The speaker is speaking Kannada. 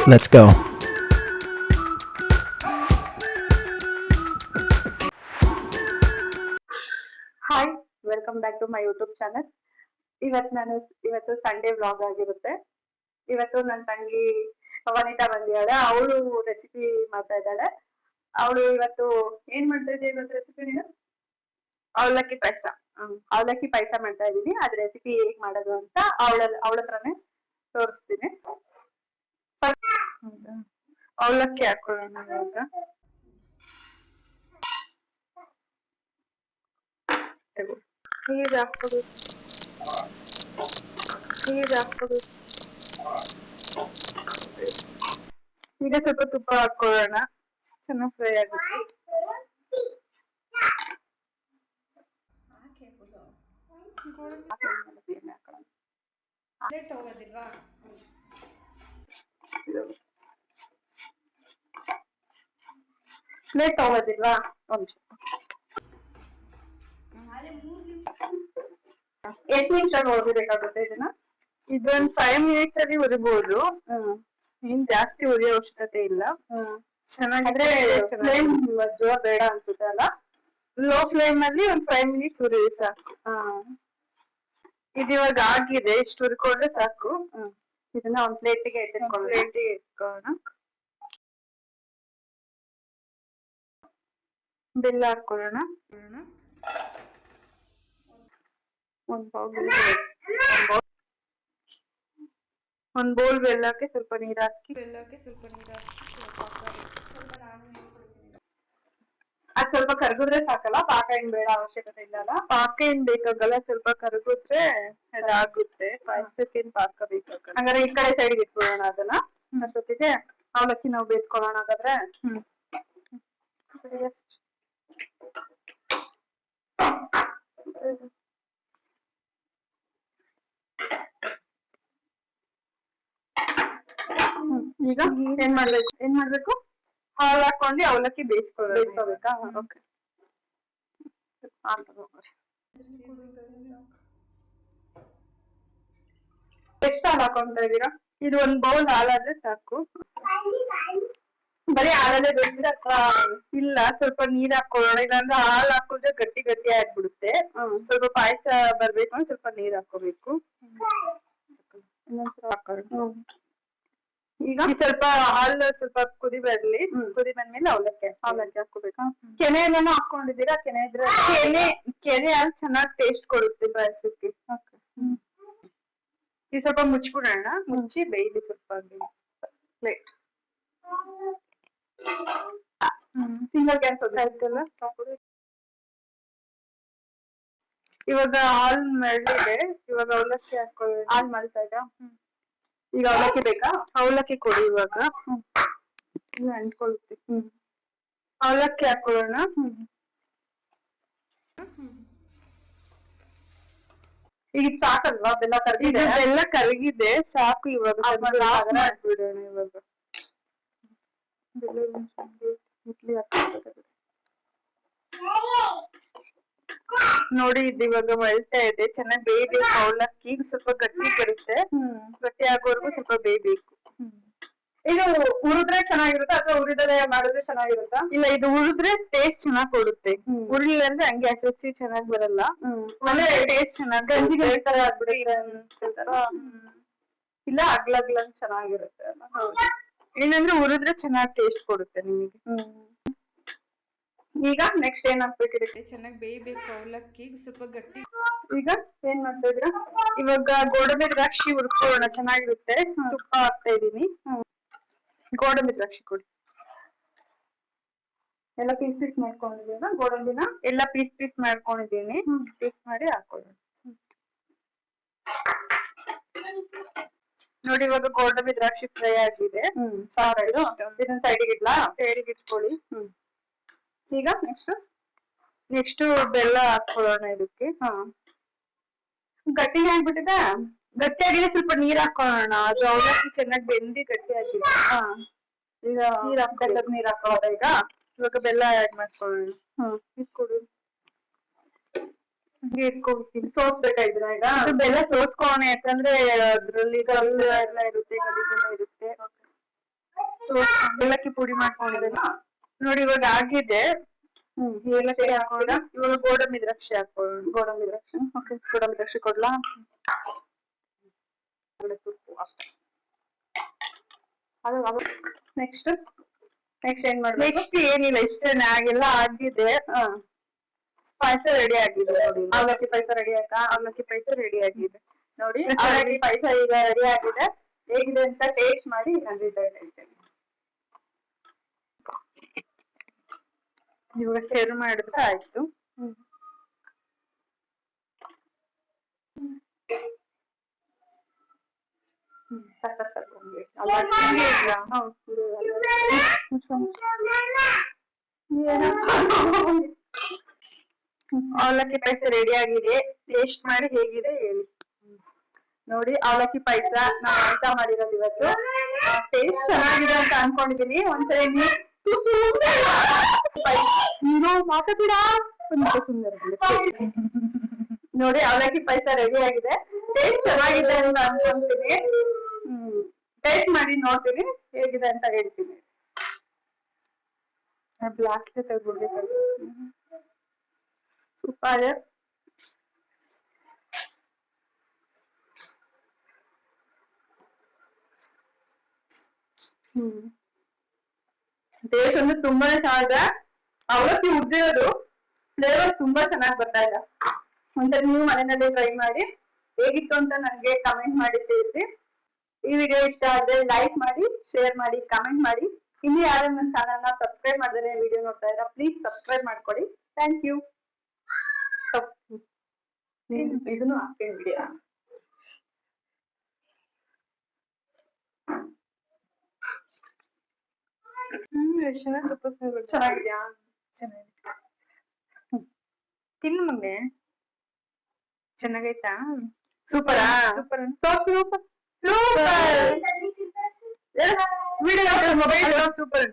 Let's go. Hi, welcome back to my YouTube channel. ಇವತ್ತು ಸಂಡೇ ವ್ಲಾಗ್ ಆಗಿರುತ್ತೆ. ಇವತ್ತು ನನ್ನ ತಂಗಿ ವನಿತಾ ಬಂದಿದ್ದಾಳೆ. ಅವಳು ರೆಸಿಪಿ ಮಾಡ್ತಾ ಇದ್ದಾಳೆ. ಅವಳು ಇವತ್ತು ಏನ್ ಮಾಡ್ತಾ ಇದ್ದೀವಿ ಇವತ್ತು ರೆಸಿಪಿ ನೀನು? ಅವಲಕ್ಕಿ ಪಾಯಸ. ಅವಲಕ್ಕಿ ಪಾಯಸ ಮಾಡ್ತಾ ಇದೀನಿ. ಅದ್ ರೆಸಿಪಿ ಹೇಗ್ ಮಾಡೋದು ಅಂತ ಅವಳ ಹತ್ರನೇ ತೋರಿಸ್ತೀನಿ. ಅವಲಕ್ಕಿ ಹಾಕೊಳ್ಳೋಣ ಇವಾಗ. ನೀರ್ ಹಾಕೋದು ಈಗ ಸ್ವಲ್ಪ ತುಪ್ಪ ಹಾಕೊಳ್ಳೋಣ, ಚೆನ್ನಾಗಿ ಫ್ರೈ ಆಗುತ್ತೆ. ಪ್ಲೇಟ್ ತಗೋದಿಲ್ವಾ? ಎಷ್ಟು ನಿಮಿಷ ಹುರಿಬೇಕಾಗುತ್ತೆ ಇದನ್ನ? ಇದೊಂದ್ 5 minutes ಅಲ್ಲಿ ಹುರಿಬಹುದು. ಏನ್ ಜಾಸ್ತಿ ಹುರಿಯೋ ಅವಶ್ಯಕತೆ ಇಲ್ಲ. ಚೆನ್ನಾಗಿದ್ರೆ ಫ್ಲೇಮ್ ಜೋರ್ ಬೇಡ ಅನ್ಸುತ್ತೆ ಅಲ್ಲ. ಲೋ ಫ್ಲೇಮ್ ಅಲ್ಲಿ ಒಂದ್ 5 minutes ಹುರಿದ್ರೆ ಸಾಕು. ಇವಾಗ ಆಗಿದೆ, ಇಷ್ಟು ಹುರ್ಕೊಂಡ್ರೆ ಸಾಕು. ಇದನ್ನ ಒಂದ್ ಪ್ಲೇಟಿಗೆ ಇಟ್ಕೊಳ್ಳೋಣ. ಬೆಲ್ಲ ಹಾಕೊಳ್ಳೋಣ. ಒಂದ್ ಬೌಲ್ ಬೆಲ್ಲಕ್ಕೆ ಸ್ವಲ್ಪ ನೀರ್ ಹಾಕಿ ಅದ್ ಸ್ವಲ್ಪ ಕರಗಿದ್ರೆ ಸಾಕಲ್ಲ? ಪಾಕ ಏನ್ ಬೇಡ, ಅವಶ್ಯಕತೆ ಇಲ್ಲ. ಪಾಕ ಏನ್ ಬೇಕಾಗಲ್ಲ, ಸ್ವಲ್ಪ ಕರಗಿದ್ರೆ ಅದಾಗುತ್ತೆ. ಪಾಯಸಕ್ಕೇನ್ ಪಾಕ ಬೇಕಾಗಲ್ಲ. ಹಂಗಾರೆ ಈ ಕಡೆ ಸೈಡ್ಗೆ ಇಟ್ಕೊಳ್ಳೋಣ ಅದನ್ನ. ಅಷ್ಟೊತ್ತಿಗೆ ಅವಲಕ್ಕಿ ನಾವು ಬೇಯಿಸ್ಕೊಳ್ಳೋಣ. ಹಾಗಾದ್ರೆ ಈಗ ಏನ್ ಮಾಡ್ಬೇಕು? ಹಾಲು ಹಾಕೊಂಡು ಅವಲಕ್ಕಿ ಬೇಯಿಸ್ಕೋಬೇಕಾ? ಓಕೆ. ಎಷ್ಟು ಹಾಲು ಹಾಕೊಂತ ಇದೀರಾ? ಇದು ಒಂದ್ ಬೌಲ್ ಹಾಲಾದ್ರೆ ಸಾಕು. ಬರೀ ಹಾಲಲ್ಲೇ ಬೇಯಿಸಿದ್ರೆ ಅಥವಾ ಇಲ್ಲ ಸ್ವಲ್ಪ ನೀರ್ ಹಾಕೊಳ್ಳೋಣ. ಇಲ್ಲಾಂದ್ರೆ ಹಾಲು ಹಾಕಿದ್ರೆ ಗಟ್ಟಿ ಗಟ್ಟಿ ಆಗ್ಬಿಡುತ್ತೆ. ಸ್ವಲ್ಪ ಪಾಯಸ ಬರ್ಬೇಕು ಅಂದ್ರೆ ಸ್ವಲ್ಪ ನೀರ್ ಹಾಕೋಬೇಕು. ಈಗ ಸ್ವಲ್ಪ ಹಾಲು ಸ್ವಲ್ಪ ಕುದಿ ಬರ್ಲಿ. ಕುದಿ ಬಂದ್ಮೇಲೆ ಅವಲಕ್ಕಿ ಹಾಕೋಬೇಕಾ? ಕೆನೆ ಎಲ್ಲಾನು ಹಾಕೊಂಡಿದ್ದೀರಾ? ಕೆನೆ ಹಾಲು ಚೆನ್ನಾಗಿ ಟೇಸ್ಟ್ ಕೊಡುತ್ತೆ ಪಾಯಸಕ್ಕೆ. ಈ ಸ್ವಲ್ಪ ಮುಚ್ಬಿಡೋಣ. ಮುಚ್ಚಿ ಬೇಯ್ಲಿ ಸ್ವಲ್ಪ ಪ್ಲೇಟ್. ಸಿಂಗಲ್ ಗ್ಯಾಸ್ ಆಯ್ತಲ್ಲ? ಇವಾಗ ಹಾಲ್ ಮರಳಿದೆ. ಇವಾಗ ಅವಲಕ್ಕಿ ಹಾಕೊಳ್ಳಿ. ಹಾಲ್ ಮಳ್ತಾ ಇದ್ದ. ಈಗ ಅವಲಕ್ಕಿ ಬೇಕಾ? ಅವಲಕ್ಕಿ ಕೊಡಿ ಇವಾಗ. ಅಂಟ್ಕೊಳ್ಳುತ್ತೆ. ಅವಲಕ್ಕಿ ಹಾಕೊಳ್ಳೋಣ. ಈಗ ಸಾಕಲ್ವಾ? ಬೆಲ್ಲ ಕರಗಿದೆ. ಬೆಲ್ಲ ಕರಗಿದೆ, ಸಾಕು. ಇವಾಗ ಬಿಡೋಣ. ಇವಾಗ ನೋಡಿ, ಇದು ಇವಾಗ ಮಳ್ತಾ ಇದೆ. ಚೆನ್ನಾಗಿ ಬೇಯ್ಬೇಕು. ಅವಲಕ್ಕಿ ಸ್ವಲ್ಪ ಗಟ್ಟಿ ಬರುತ್ತೆ. ಗಟ್ಟಿ ಆಗೋವರೆಗೂ ಸ್ವಲ್ಪ ಬೇಯ್ಬೇಕು. ಇದು ಹುರಿದ್ರೆ ಚೆನ್ನಾಗಿರುತ್ತಾ ಅಥವಾ ಹುರಿದಲೆ ಮಾಡಿದ್ರೆ ಚೆನ್ನಾಗಿರುತ್ತಾ? ಇಲ್ಲ, ಇದು ಹುರಿದ್ರೆ ಟೇಸ್ಟ್ ಚೆನ್ನಾಗ್ ಕೊಡುತ್ತೆ. ಹುರಿಲಿಲ್ಲ ಅಂದ್ರೆ ಹಂಗೆ ಹಸಿ ಚೆನ್ನಾಗ್ ಬರಲ್ಲ. ಅಂದ್ರೆ ಟೇಸ್ಟ್ ಚೆನ್ನಾಗಿ ಇಲ್ಲ, ಅಗ್ಲಗ್ಲಂಗ್ ಚೆನ್ನಾಗಿರುತ್ತೆ ಅಲ್ಲ. ಏನಂದ್ರೆ ಹುರಿದ್ರೆ ಚೆನ್ನಾಗ್ ಟೇಸ್ಟ್ ಕೊಡುತ್ತೆ ನಿಮಗೆ. ಈಗ ನೆಕ್ಸ್ಟ್ ಏನ್ ಹಾಕ್ಬೇಕಿರುತ್ತೆ? ಚೆನ್ನಾಗಿ ಬೇಯ್ಬೇಕು ಅವಲಕ್ಕಿ ಸ್ವಲ್ಪ ಗಟ್ಟಿ. ಈಗ ಏನ್ ಮಾಡ್ತಾ ಇದ್ರ? ಇವಾಗ ಗೋಡಂಬಿ ದ್ರಾಕ್ಷಿ ಹುರ್ಕೊಳ್ಳೋಣ, ಚೆನ್ನಾಗಿರುತ್ತೆ. ತುಪ್ಪ ಹಾಕ್ತಾ ಇದೀನಿ. ಗೋಡಂಬಿ ದ್ರಾಕ್ಷಿ ಕೊಡಿ. ಎಲ್ಲ ಪೀಸ್ ಮಾಡ್ಕೊಂಡಿದ್ದೀನ ಗೋಡಂಬಿನ? ಎಲ್ಲ ಪೀಸ್ ಮಾಡ್ಕೊಂಡಿದ್ದೀನಿ. ಪೀಸ್ ಮಾಡಿ ಹಾಕೊಳ್ಳೋಣ. ನೋಡಿ, ಇವಾಗ ಗೋಡಂಬಿ ದ್ರಾಕ್ಷಿ ಫ್ರೈ ಆಗಿದೆ. ಸಾಕಾಯ್ತು. ಇದನ್ನ ಸೈಡಿಗೆ ಇಡ್ಲಾ? ಸೈಡಿಗೆ ಇಟ್ಕೊಳ್ಳಿ. ಈಗ ನೆಕ್ಸ್ಟ್ ಬೆಲ್ಲ ಹಾಕೊಳ್ಳೋಣ ಇದಕ್ಕೆ. ಗಟ್ಟಿ ಆಗ್ಬಿಟ್ಟಿದೆ. ಗಟ್ಟಿ ಆಗಿದೆ, ಸ್ವಲ್ಪ ನೀರ್ ಹಾಕೊಳ್ಳೋಣ. ಅದು ಅವಲಕ್ಕಿ ಚೆನ್ನಾಗಿ ಬೆಂದಿ ಗಟ್ಟಿ ಆಗಿದೆ. ಈಗ ನೀರ್ ಹಾಕೊಳ್ಳೋದ? ಈಗ ಇವಾಗ ಬೆಲ್ಲ ಆಡ್ ಮಾಡ್ಕೊಳ್ಳೋಣ. ಇಟ್ಕೊಡು. ಹಂಗೆ ಇಟ್ಕೊಳ್ತೀನಿ. ಸೋಸ್ಬೇಕಾಯ್ತು ಈಗ ಬೆಲ್ಲ ಸೋಸ್ಕೋಣ, ಯಾಕಂದ್ರೆ ಅದ್ರಲ್ಲಿ ಕಲ್ಲು ಎಲ್ಲ ಇರುತ್ತೆ, ಗಲೀಜೆಲ್ಲ ಇರುತ್ತೆ. ಏಲಕ್ಕಿ ಪುಡಿ ಮಾಡ್ಕೊಂಡಿದ್ದೇನೆ ನೋಡಿ, ಇವಾಗ ಆಗಿದೆ. ಏಲಕ್ಕಿ ಹಾಕೋಣ. ಇವಾಗ ಗೋಡಂಬಿ ದ್ರಾಕ್ಷಿ ಹಾಕೋಣ. ಗೋಡಂಬಿ ದ್ರಾಕ್ಷಿ, ಓಕೆ. ಗೋಡಂಬಿ ದ್ರಾಕ್ಷಿ ಕೊಡ್ಲಾ? ಅಷ್ಟೇ. ಅದು ನೆಕ್ಸ್ಟ್ ಏನ್ ಮಾಡ್ಬೇಕು? ನೆಕ್ಸ್ಟ್ ಏನಿಲ್ಲ, ಇಷ್ಟೇನೆ. ಆಗೆಲ್ಲ ಆಗಿದೆ. ಪಾಯಸ ರೆಡಿ ಆಗಿದೆ ನೋಡಿ. ಅವಲಕ್ಕಿ ಪಾಯಸ ರೆಡಿ ಆಯ್ತಾ? ಅವಲಕ್ಕಿ ಪಾಯಸ ರೆಡಿ ಆಗಿದೆ ನೋಡಿ. ಅವಲಕ್ಕಿ ಪಾಯಸ ಈಗ ರೆಡಿ ಆಗಿದೆ. ಹೇಗಿದೆ ಅಂತ ಟೇಸ್ಟ್ ಮಾಡಿ ನಾನು ರಿಸಲ್ಟ್ ಹೇಳ್ತೇನೆ. ಇವಾಗ ಸೇರು ಮಾಡಿದ್ರೆ ಆಯ್ತು. ಅವಲಕ್ಕಿ ಪಾಯಸ ರೆಡಿ ಆಗಿದೆ. ಟೇಸ್ಟ್ ಮಾಡಿ ಹೇಗಿದೆ ಹೇಳಿ ನೋಡಿ. ಅವಲಕ್ಕಿ ಪಾಯಸ ನಾವು ಊಟ ಮಾಡಿರೋದು ಇವತ್ತು. ಟೇಸ್ಟ್ ಚೆನ್ನಾಗಿದೆ ಅಂತ ಅನ್ಕೊಂಡಿದೀನಿ. ಒಂದ್ಸರಿ ನೀನು ಮಾತಾಡ ಸುಂದರ ನೋಡಿ. ಅವಲಕ್ಕಿ ಪಾಯಸ ರೆಡಿ ಆಗಿದೆ. ಟೇಸ್ಟ್ ಚೆನ್ನಾಗಿದೆ ಅಂತ ಅನ್ಕೊಂತೀನಿ. ಟೇಸ್ಟ್ ಮಾಡಿ ನೋಡ್ತೀನಿ ಹೇಗಿದೆ ಅಂತ ಹೇಳ್ತೀನಿ. ಬ್ಲಾಕ್ ತೆಗೆದ್ಬಿಡ್ಬೇಕು. ಸೂಪರ್. ಟೇಸ್ಟ್ ಅಂದ್ರೆ ತುಂಬಾನೇ ಚೆನ್ನಾಗಿದೆ. ಅವಲಕ್ಕಿ ಹುಡ್ದಿರೋದು ಫ್ಲೇವರ್ ತುಂಬಾ ಚೆನ್ನಾಗಿ ಬರ್ತಾ ಇದೆ. ಒಂದ್ಸರಿ ನೀವು ಮನೆಯಲ್ಲಿ ಟ್ರೈ ಮಾಡಿ ಹೇಗಿತ್ತು ಅಂತ ನನಗೆ ಕಮೆಂಟ್ ಮಾಡಿ ತಿಳಿಸಿ. ಈ ವಿಡಿಯೋ ಇಷ್ಟ ಆದ್ರೆ ಲೈಕ್ ಮಾಡಿ, ಶೇರ್ ಮಾಡಿ, ಕಮೆಂಟ್ ಮಾಡಿ. ಇನ್ನು ಯಾರು ನನ್ನ ಚಾನಲ್ ನ ಸಬ್ಸ್ಕ್ರೈಬ್ ಮಾಡಿದ್ರೆ ವಿಡಿಯೋ ನೋಡ್ತಾ ಇದ್ದೀರಾ, ಪ್ಲೀಸ್ ಸಬ್ಸ್ಕ್ರೈಬ್ ಮಾಡ್ಕೊಡಿ. Thank you. ಇದನ್ನು ಹಾಕ್ತೀನಿ ವಿಡಿಯೋ. ಚೆನ್ನಾಗಿದ್ಯಾ? ಚೆನ್ನಾಗಿದೆ. ತಿನ್ನು ಮಗನೆ. ಚೆನ್ನಾಗೈತಾ? ಸೂಪರಾ? Super super super. Video mobile super.